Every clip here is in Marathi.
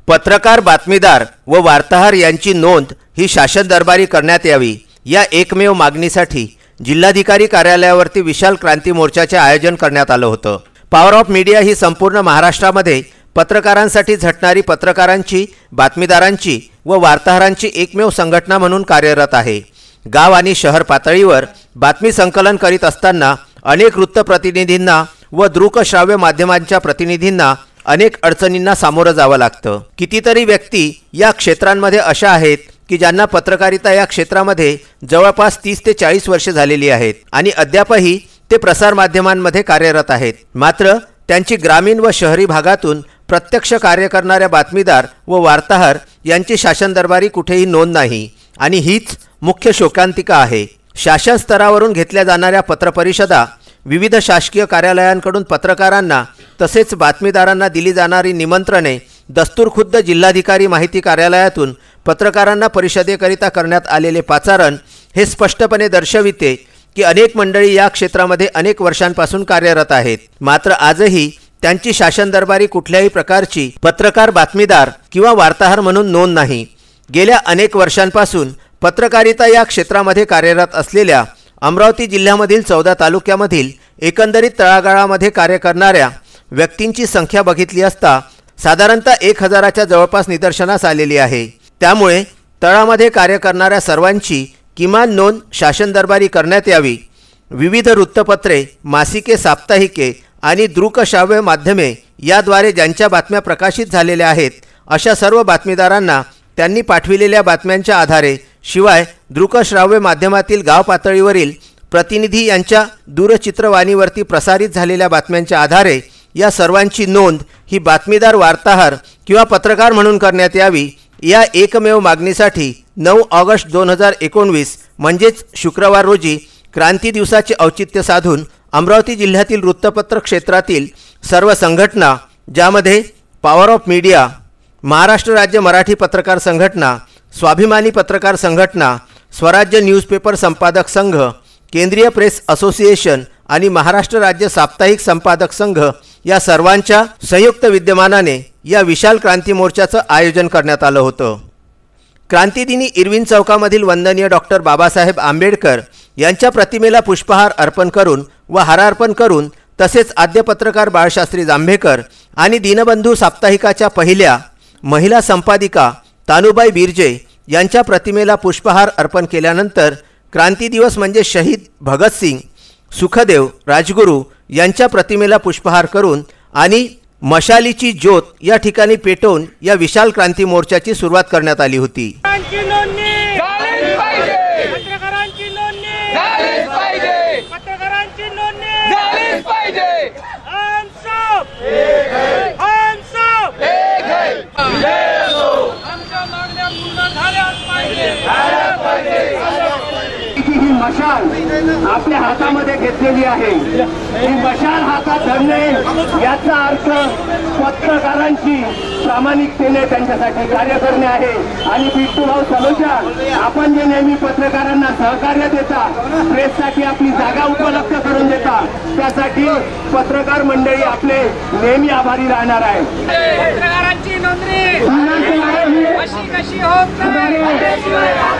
पत्रकार, बातमीदार व वार्ताहर यांची नोंद ही शासन दरबारी करण्यात यावी या एकमेव मागणीसाठी जिल्हाधिकारी कार्यालयावरती विशाल क्रांती मोर्चाचे आयोजन करण्यात आलं होतं। पॉवर ऑफ मीडिया ही संपूर्ण महाराष्ट्रामध्ये पत्रकारांसाठी झटणारी, पत्रकारांची, बातमीदारांची व वार्ताहरांची एकमेव संघटना म्हणून कार्यरत आहे। गाव आणि शहर पातळीवर बातमी संकलन करीत असताना अनेक वृत्तप्रतिनिधींना व दृकश्राव्य माध्यमांच्या प्रतिनिधींना अनेक अडचणींना सामोरं जावं लागतं। कितीतरी व्यक्ती या क्षेत्रांमध्ये अशा आहेत की ज्यांना पत्रकारिता या क्षेत्रामध्ये जवळपास 30 ते 40 वर्षे झालेली आहेत आणि अद्यापही ते प्रसार माध्यमांमध्ये कार्यरत आहेत। मात्र त्यांची ग्रामीण व शहरी भागातून प्रत्यक्ष कार्य करणाऱ्या बातमीदार व वार्ताहर यांची शासन दरबारी कुठेही नोंद नाही आणि हीच मुख्य शोकांतिका आहे। शासन स्तरावरून घेतल्या जाणाऱ्या पत्रपरिषदा, विविध शासकीय कार्यालयांकडून पत्रकारांना तसेच बातमीदारांना दिली जाणारी निमंत्रणे, दस्तूरखुद्द जिल्हाधिकारी माहिती कार्यालयातून पत्रकारांना परिषदेकरिता करण्यात आलेले पाचारण हे स्पष्टपणे दर्शविते की अनेक मंडळी या क्षेत्रामध्ये अनेक वर्षांपासून कार्यरत आहेत, मात्र आजही त्यांची शासन दरबारी कुठल्याही प्रकारची पत्रकार, बातमीदार किंवा वार्ताहर म्हणून नोंद नाही। गेल्या अनेक वर्षांपासून पत्रकारिता या क्षेत्रामध्ये कार्यरत असलेल्या अमरावती जिल्ह्यामधील 14 तालुक्यामधील एकंदरीत तळागाळामध्ये कार्य करणाऱ्या व्यक्तींची संख्या बघितली असता साधारणतः 1000च्या जवळपास निदर्शनास आलेली आहे। त्यामुळे तळामध्ये कार्य करणाऱ्या सर्वांची किमान नोंद शासन दरबारी करण्यात यावी। विविध वृत्तपत्रे, मासिके, साप्ताहिके आणि दृकश्राव्य माध्यमे याद्वारे ज्यांच्या बातम्या प्रकाशित झालेल्या आहेत अशा सर्व बातमीदारांना त्यांनी पाठविलेल्या बातम्यांच्या आधारे, शिवाय दृकश्राव्य माध्यमातील गाव पातळीवरील प्रतिनिधी यांच्या दूरचित्रवाणीवरती प्रसारित झालेल्या बातम्यांच्या आधारे या सर्वांची नोंद ही बातमीदार, वार्ताहर किंवा पत्रकार म्हणून करण्यात यावी या एकमेव मागणीसाठी 9 ऑगस्ट 2019 म्हणजेच शुक्रवार रोजी क्रांती दिवसाचे औचित्य साधून अमरावती जिल्ह्यातील वृत्तपत्र क्षेत्रातील सर्व संघटना, ज्यामध्ये पॉवर ऑफ मीडिया, महाराष्ट्र राज्य मराठी पत्रकार संघटना, स्वाभिमानी पत्रकार संघटना, स्वराज्य न्यूजपेपर संपादक संघ, केंद्रीय प्रेस असोसिएशन आणि महाराष्ट्र राज्य साप्ताहिक संपादक संघ या सर्वांच्या संयुक्त विद्यमानाने या विशाल क्रांती मोर्चाचं आयोजन करण्यात आलं होतं। क्रांतिदिनी इरविन चौकामधील वंदनीय डॉक्टर बाबासाहेब आंबेडकर यांच्या प्रतिमेला पुष्पहार अर्पण करून व हारार्पण करून तसेच आद्य पत्रकार बाळशास्त्री जांभेकर आणि दीनबंधू साप्ताहिकाच्या पहिल्या महिला संपादिका तानुबाई बिर्जे यांच्या प्रतिमेला पुष्पहार अर्पण केल्यानंतर क्रांती दिवस म्हणजे शहीद भगतसिंग, सुखदेव, राजगुरू यांच्या प्रतिमेला पुष्पहार करून आणि मशालीची ज्योत या ठिकाणी पेटवून या विशाल क्रांती मोर्चाची सुरुवात करण्यात आली होती। मशाल आपल्या हातामध्ये घेतलेली आहे। ही मशाल हातात धरणे याचा अर्थ पत्रकारांची प्रामाणिकतेने त्यांच्यासाठी कार्य करणे आहे। आणि बिट्टूभाऊ सलोचा, आपण जे नेहमी पत्रकारांना सहकार्य देता, प्रेससाठी आपली जागा उपलब्ध करून देता, त्यासाठी पत्रकार मंडळी आपले नेहमी आभारी राहणार आहे। पत्रकारांची नोंदणी कशी होत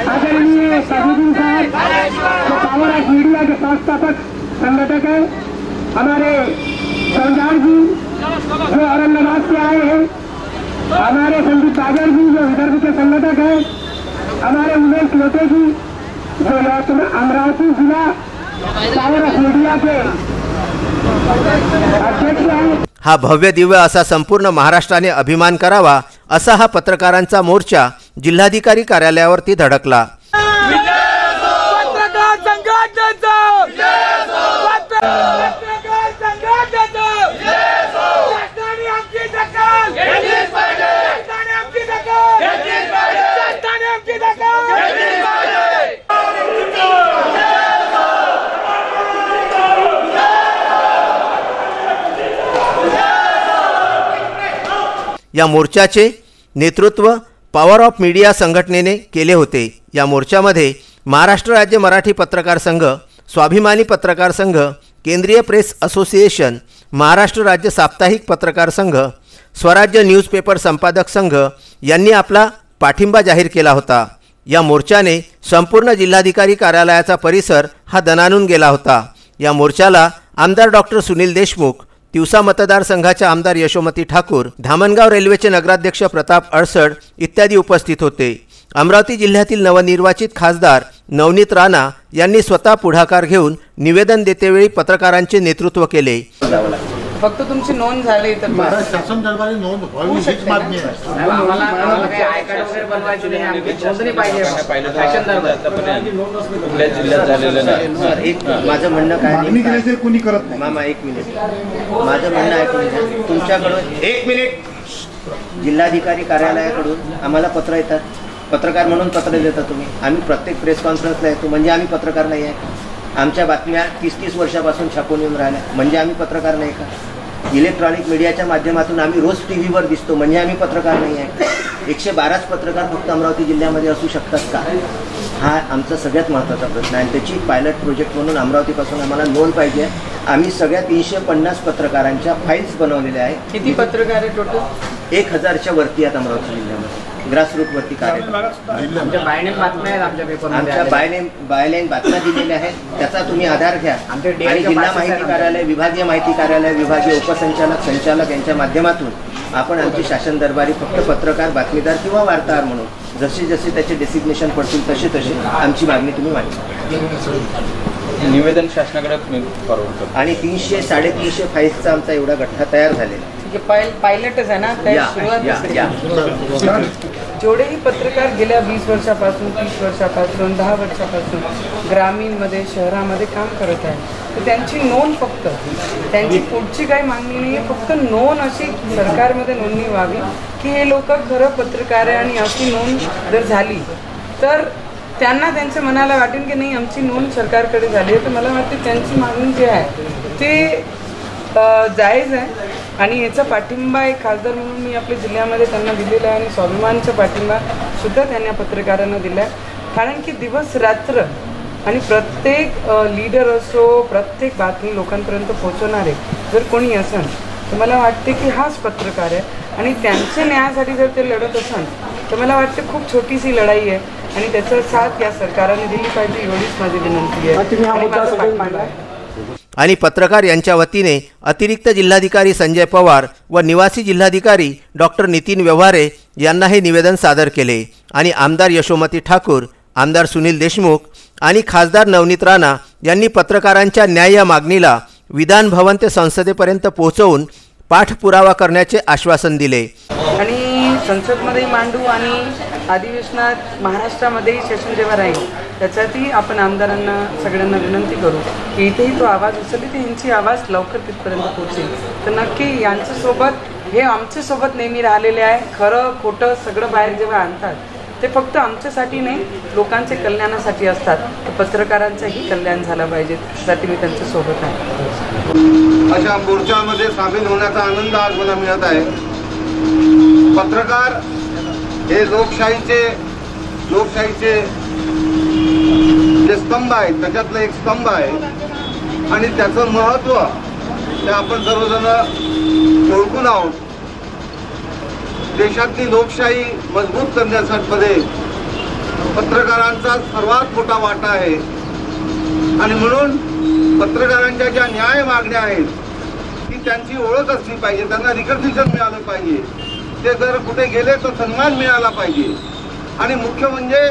आदरणीय साहुद्दीन साहब पावर ऑफ मीडिया के संस्थापक संगठक है, हमारे सरदार जी जो औरंगाबाद से आए हैं, हमारे संदीप बागर जी जो विदर्भ के संगठक हैं, हमारे उमेश लोटे जी जो अमरावती जिला पावर ऑफ मीडिया के अध्यक्ष हैं। हा भव्य दिव्य असा संपूर्ण महाराष्ट्राने अभिमान करावा असा हा पत्रकारांचा मोर्चा जिल्हाधिकारी कार्यालयावरती धडकला। या मोर्चाचे नेतृत्व पॉवर ऑफ मीडिया संघटनेने केले होते। या मोर्चामध्ये महाराष्ट्र राज्य मराठी पत्रकार संघ, स्वाभिमानी पत्रकार संघ, केंद्रीय प्रेस असोसिएशन, महाराष्ट्र राज्य साप्ताहिक पत्रकार संघ, स्वराज्य न्यूजपेपर संपादक संघ यांनी आपला पाठिंबा जाहीर केला होता। या मोर्चाने संपूर्ण जिल्हाधिकारी कार्यालयाचा परिसर हा दणाणून गेला होता। या मोर्चाला आमदार डॉक्टर सुनील देशमुख, तिवसा मतदारसंघाच्या आमदार यशोमती ठाकूर, धामणगाव रेल्वेचे नगराध्यक्ष प्रताप अडसड इत्यादी उपस्थित होते। अमरावती जिल्ह्यातील नवनिर्वाचित खासदार नवनीत राणा यांनी स्वतः पुढाकार घेऊन निवेदन देतेवेळी पत्रकारांचे नेतृत्व केले। फक्त तुमची नोंद झाली तर शासन दरबारी नोंद व्हावी हीच मागणी आहे। आम्हाला आय कार्ड वगैरे बनवायची नाही, आमची नोंदणी पाहिजे शासन दरबारी। कुठल्या जिल्ह्यात झालेलं नाही। एक माझं म्हणणं काय मागणी केल्याशिवाय कोणी करत नाही। मामा एक मिनिट, माझं म्हणणं ऐकून घ्या। तुमच्याकडून एक मिनिट, जिल्हाधिकारी कार्यालयाकडून आम्हाला पत्र येतात, पत्रकार म्हणून पत्र देता तुम्ही। आम्ही प्रत्येक प्रेस कॉन्फरन्सला येतो, म्हणजे आम्ही पत्रकार नाही आहे? आमच्या बातम्या 30-30 वर्षापासून छापून येऊन राहिल्या, म्हणजे आम्ही पत्रकार नाही का? इलेक्ट्रॉनिक मीडियाच्या माध्यमातून आम्ही रोज टीव्हीवर दिसतो, म्हणजे आम्ही पत्रकार नाही आहे? 112 पत्रकार फक्त अमरावती जिल्ह्यामध्ये असू शकतात का? हा आमचा सगळ्यात महत्त्वाचा प्रश्न आहे। त्याची पायलट प्रोजेक्ट म्हणून अमरावतीपासून आम्हाला नोंद पाहिजे। आम्ही सगळ्या 350 पत्रकारांच्या फाईल्स बनवलेल्या आहेत। किती पत्रकार आहे टोटल? 1000च्या वरती आहेत अमरावती जिल्ह्यामध्ये ग्रासरूट वरती कार्यरत। आमच्या बायनेम बातम्या आहेत आमच्या पेपरमध्ये, आमच्या बायलाईन बातम्या दिलेल्या आहेत, त्याचा तुम्ही आधार घ्या। आणि जिल्हा माहिती कार्यालय, विभागीय माहिती कार्यालय, विभागीय उपसंचालक, संचालक यांच्या माध्यमातून आपण आमची शासन दरबारी फक्त पत्रकार, बातमीदार किंवा वार्ताहर म्हणून जसे जसे त्याचे डेसिग्नेशन पडतील तसे तसे आमची मागणी तुम्ही मांडा। निवेदन शासनाकडे फॉरवर्ड करतो। आणि 300-350 फाईल्सचा आमचा एवढा गठ्ठा तयार झालेला आहे। पायलटच आहे ना, जेवढेही पत्रकार गेल्या 20 वर्षापासून, 30 वर्षापासून, 10 वर्षापासून ग्रामीणमध्ये, शहरामध्ये काम करत आहे, तर त्यांची नोंद, फक्त त्यांची पुढची काही मागणी नाही आहे, फक्त नोंद अशी सरकारमध्ये नोंदणी व्हावी की हे लोक खरं पत्रकार आहे। आणि अशी नोंद जर झाली तर त्यांना त्यांच्या मनाला वाटेल की नाही आमची नोंद सरकारकडे झाली आहे, तर मला वाटते त्यांची मागणी जी आहे ते जायज आहे। आणि याचा पाठिंबा एक खासदार म्हणून मी आपल्या जिल्ह्यामध्ये त्यांना दिलेला आहे, आणि स्वाभिमानचा पाठिंबासुद्धा त्यांना पत्रकारांना दिला आहे। कारण की दिवस रात्र आणि प्रत्येक लीडर असो, प्रत्येक बातमी लोकांपर्यंत पोहोचवणारे जर कोणी असेल तर मला वाटते की हाच पत्रकार आहे। आणि त्यांच्या न्यायासाठी जर ते लढत असाल तर मला वाटते खूप छोटीशी लढाई आहे, आणि त्याचा साथ या सरकारने दिली पाहिजे, एवढीच माझी विनंती आहे। आणि पत्रकार यांच्या वतीने अतिरिक्त जिल्हाधिकारी संजय पवार व निवासी जिल्हाधिकारी डॉक्टर नितीन व्यवहारे यांना हे निवेदन सादर केले। आणि आमदार यशोमती ठाकूर, आमदार सुनील देशमुख आणि खासदार नवनीत राणा यांनी पत्रकारांच्या न्याय या मागणीला विधान भवन ते संसदेपर्यंत पोहोचवून पाठपुरावा करण्याचे आश्वासन दिले। आणि संसदमध्ये मांडू आणि अधिवेशनात महाराष्ट्रामध्येही सेशन जेव्हा राहील त्याच्यातही आपण आमदारांना सगळ्यांना विनंती करू की इथेही तो आवाज उचलली तर यांची आवाज लवकर तिथपर्यंत पोहोचेल। तर नक्की यांच्यासोबत, हे आमच्यासोबत नेहमी राहिलेले आहे, खरं खोटं सगळं बाहेर जेव्हा आणतात ते फक्त आमच्यासाठी नाही, लोकांचे कल्याणासाठी असतात, तर पत्रकारांचंही कल्याण झालं पाहिजे, त्यासाठी मी त्यांच्यासोबत आहे। अशा मोर्चामध्ये सामील होण्याचा आनंद आज मला मिळत आहे। पत्रकार हे लोकशाहीचे जे स्तंभ आहेत त्याच्यातलं एक स्तंभ आहे, आणि त्याचं महत्त्व ते आपण सर्वजण ओळखून आहोत। देशातली लोकशाही मजबूत करण्यासाठी पत्रकारांचा सर्वात मोठा वाटा आहे, आणि म्हणून पत्रकारांच्या ज्या न्याय मागण्या आहेत ती त्यांची ओळख असली पाहिजे, त्यांना रिकग्निशन मिळालं पाहिजे, ते जर कुठे गेले तर सन्मान मिळाला पाहिजे, आणि मुख्य म्हणजे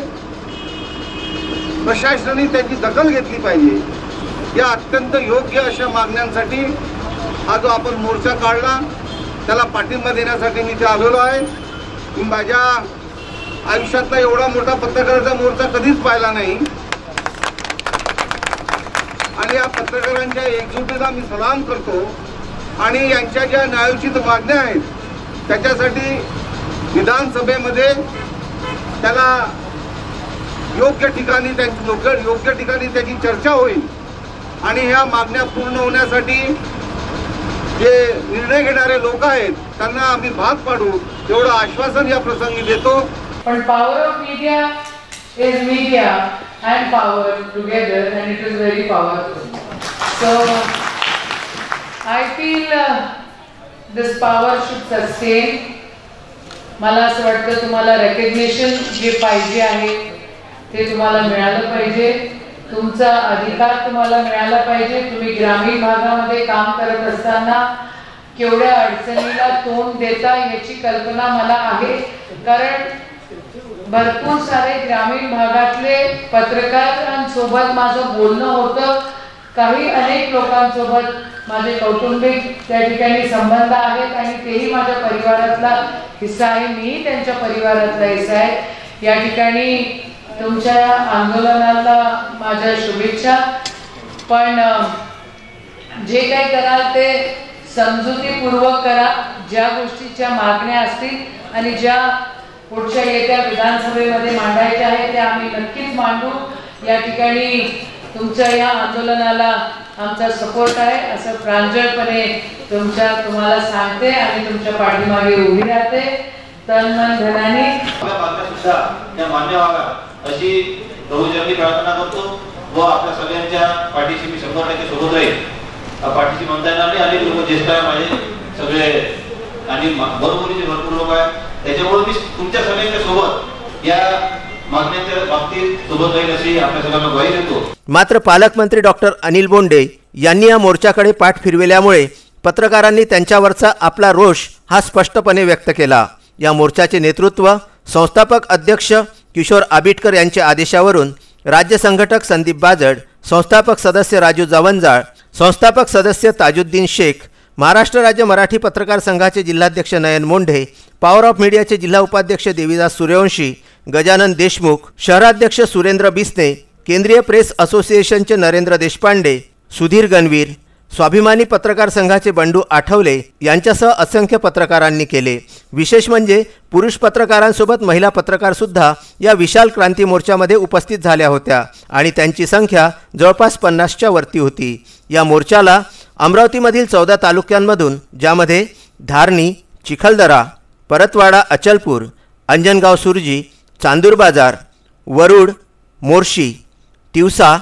प्रशासनाने त्याची दखल घेतली पाहिजे। या अत्यंत योग्य अशा मागण्यांसाठी हा जो आपण मोर्चा काढला त्याला पाठिंबा देण्यासाठी मी इथे आलेलो आहे। मी माझ्या आयुष्यातला एवढा मोठा पत्रकारांचा मोर्चा कधीच पाहिला नाही, आणि या पत्रकारांच्या एकजुटीला मी सलाम करतो। आणि यांच्या ज्या न्यायोचित मागण्या आहेत त्याच्यासाठी विधानसभेमध्ये त्याला योग्य ठिकाणी त्याची चर्चा होईल, आणि ह्या मागण्या पूर्ण होण्यासाठी जे निर्णय घेणारे लोक आहेत त्यांना आम्ही भाग पाडू एवढं आश्वासन या प्रसंगी देतो। पण power of media is media and power together, and it is very powerful. So I feel this power should sustain. मला असं वाटतं तुम्हाला रेकग्निशन जे पाहिजे आहे ते तुम्हाला मिळालं पाहिजे. तुमचा अधिकार तुम्हाला मिळाला पाहिजे. तुम्ही ग्रामीण भागामध्ये काम करत असताना केवढ्या अडचणीला तोंड देता याची कल्पना मला आहे. कारण भरपूर सारे ग्रामीण भागातले पत्रकारांसोबत माझं बोलणं होतं. काही अनेक लोकांसोबत माझे कौटुंबिक त्या ठिकाणी संबंध आहेत आणि तेही माझ्या परिवारातला हिस्सा आहे. मीही त्यांच्या परिवारातला हिस्सा आहे. या ठिकाणी तुमच्या आंदोलनाला माझ्या शुभेच्छा. पण जे काही कराल ते समजुतीपूर्वक करा. ज्या गोष्टीच्या मागण्या असतील आणि ज्या पुढच्या येत्या विधानसभेमध्ये मांडायच्या आहेत त्या आम्ही नक्कीच मांडू. या ठिकाणी तुमच्या या आंदोलनाला आमचा सपोर्ट आहे असं प्रांजळपणे तुम्हाला सांगते आणि तुमच्या पाठीमागे उभी राहते. तन मन धनाने सुद्धा त्या मान्य व्हाव्या अशी प्रभूचरणी प्रार्थना करतो व आपल्या सगळ्यांच्या पाठीशी मी 100% सोबत राहील. पाठीशी म्हणता येणार नाही. अनेक लोक ज्येष्ठ आहे माझे सगळे आणि बरोबरीचे भरपूर लोक आहेत. त्याच्यामुळे मी तुमच्या सगळ्यांच्या सोबत या मागण्यांच्या बाबतीत सोबत राहील अशी आपल्या सगळ्यांना ग्वाही देतो. मात्र पालकमंत्री डॉक्टर अनिल बोंडे यांनी या मोर्चाकडे पाठ फिरविल्यामुळे पत्रकारांनी त्यांच्यावरचा आपला रोष हा स्पष्टपणे व्यक्त केला. या मोर्चाचे नेतृत्व संस्थापक अध्यक्ष किशोर आबिटकर यांच्या आदेशावरून राज्य संघटक संदीप बाजड, संस्थापक सदस्य राजू जवंजाळ, संस्थापक सदस्य ताजुद्दीन शेख, महाराष्ट्र राज्य मराठी पत्रकार संघाचे जिल्हाध्यक्ष नयन मोंढे, पॉवर ऑफ मीडियाचे जिल्हा उपाध्यक्ष देवीदास सूर्यवंशी, गजानन देशमुख, शहराध्यक्ष सुरेंद्र बिस्ने, केंद्रीय प्रेस असोसिएशनचे नरेंद्र देशपांडे, सुधीर गणवीर, स्वाभिमानी पत्रकार संघाचे बंडू आठवले यांच्यासह असंख्य पत्रकारांनी केले. विशेष म्हणजे पुरुष पत्रकारांसोबत महिला पत्रकारसुद्धा या विशाल क्रांती मोर्चामध्ये उपस्थित झाल्या होत्या आणि त्यांची संख्या जवळपास 50च्या वरती होती. या मोर्चाला अमरावतीमधील 14 तालुक्यांमधून, ज्यामध्ये धारणी, चिखलदरा, परतवाडा, अचलपूर, अंजनगाव सुरजी, चांदूर बाजार, वरुड, मोर्शी, तिवसा,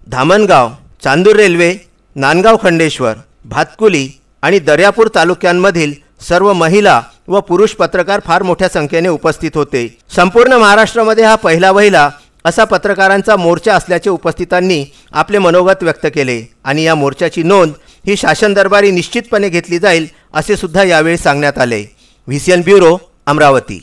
धामणगाव, चांदूर रेल्वे, नांदगाव खंडेश्वर, भातकुली आणि दर्यापूर तालुक्यांमधील सर्व महिला व पुरुष पत्रकार फार मोठ्या संख्येने उपस्थित होते. संपूर्ण महाराष्ट्रामध्ये हा पहिला वहिला असा पत्रकारांचा मोर्चा असल्याचे उपस्थितांनी आपले मनोगत व्यक्त केले आणि या मोर्चाची नोंद ही शासन दरबारी निश्चितपणे घेतली जाईल असे सुद्धा यावेळी सांगण्यात आले. व्हीसीएन ब्युरो, अमरावती.